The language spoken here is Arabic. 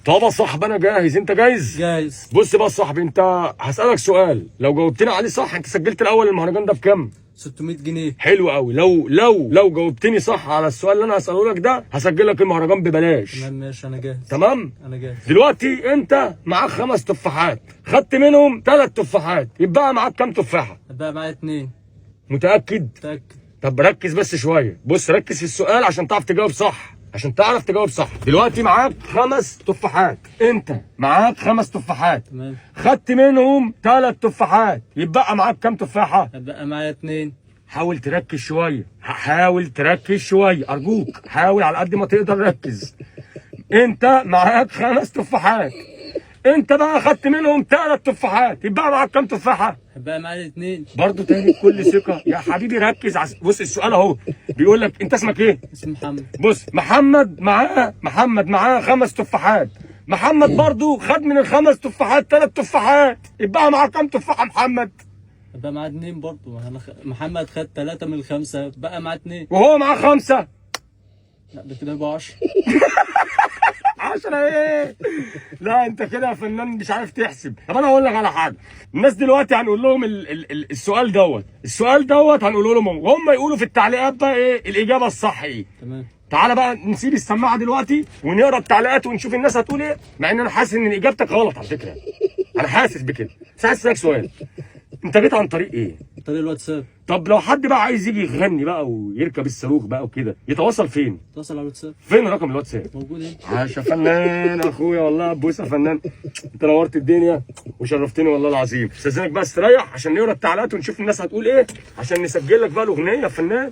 طب يا صاحبي انا جاهز، انت جاهز؟ جاهز. بص بقى يا صاحبي، انت هسألك سؤال، لو جاوبتني عليه صح انت سجلت الاول المهرجان ده بكام؟ 600 جنيه. حلو قوي. لو جاوبتني صح على السؤال اللي انا هسأله لك ده هسجل لك المهرجان ببلاش. تمام ماشي انا جاهز. تمام؟ انا جاهز. دلوقتي انت معاك 5 تفاحات، خدت منهم 3 تفاحات، يبقى معاك كام تفاحة؟ بقى معايا 2. متأكد؟ متأكد. طب ركز بس شوية، بص ركز في السؤال عشان تعرف تجاوب صح، عشان تعرف تجاوب صح. دلوقتي معاك 5 تفاحات، انت معاك 5 تفاحات، تمام. خدت منهم 3 تفاحات، يبقى معاك كام تفاحة؟ بقى معايا 2. حاول تركز شوية، حاول تركز شوية أرجوك، حاول على قد ما تقدر ركز. انت معاك 5 تفاحات، انت بقى خدت منهم 3 تفاحات، يبقى معاك كام تفاحة؟ بقى معايا 2. برضه تاني بكل ثقة يا حبيبي ركز بص السؤال اهو بيقول لك انت اسمك ايه؟ اسمي محمد. بص محمد معاه 5 تفاحات، محمد برضه خد من ال5 تفاحات 3 تفاحات، يبقى معاه كام تفاحة محمد؟ بقى معايا 2 برضه. محمد خد 3 من 5، بقى معاه 2. وهو معاه 5. لا ده كده يبقى 10. 10 ايه؟ لا انت كده يا فنان مش عارف تحسب. طب انا اقول لك على حاجه، الناس دلوقتي هنقول لهم السؤال دوت هنقوله لهم وهم يقولوا في التعليقات بقى ايه الاجابه الصح ايه. تمام. تعالى بقى نسيب السماعه دلوقتي ونقرا التعليقات ونشوف الناس هتقول ايه، مع ان انا حاسس ان اجابتك غلط على فكره. انا حاسس بكده. بس عايز اسالك سؤال، انت جيت عن طريق ايه؟ طريق الواتساب. طب لو حد بقى عايز يجي يغني بقى ويركب الصاروخ بقى وكده يتواصل فين؟ اتصل على الواتساب. فين رقم الواتساب؟ موجود ايه؟ عاش يا فنان اخويا والله، بوس يا فنان، انت نورت الدنيا وشرفتني والله العظيم. استاذنك بقى استريح عشان نقرا التعليقات ونشوف الناس هتقول ايه، عشان نسجل لك بقى الاغنيه يا فنان.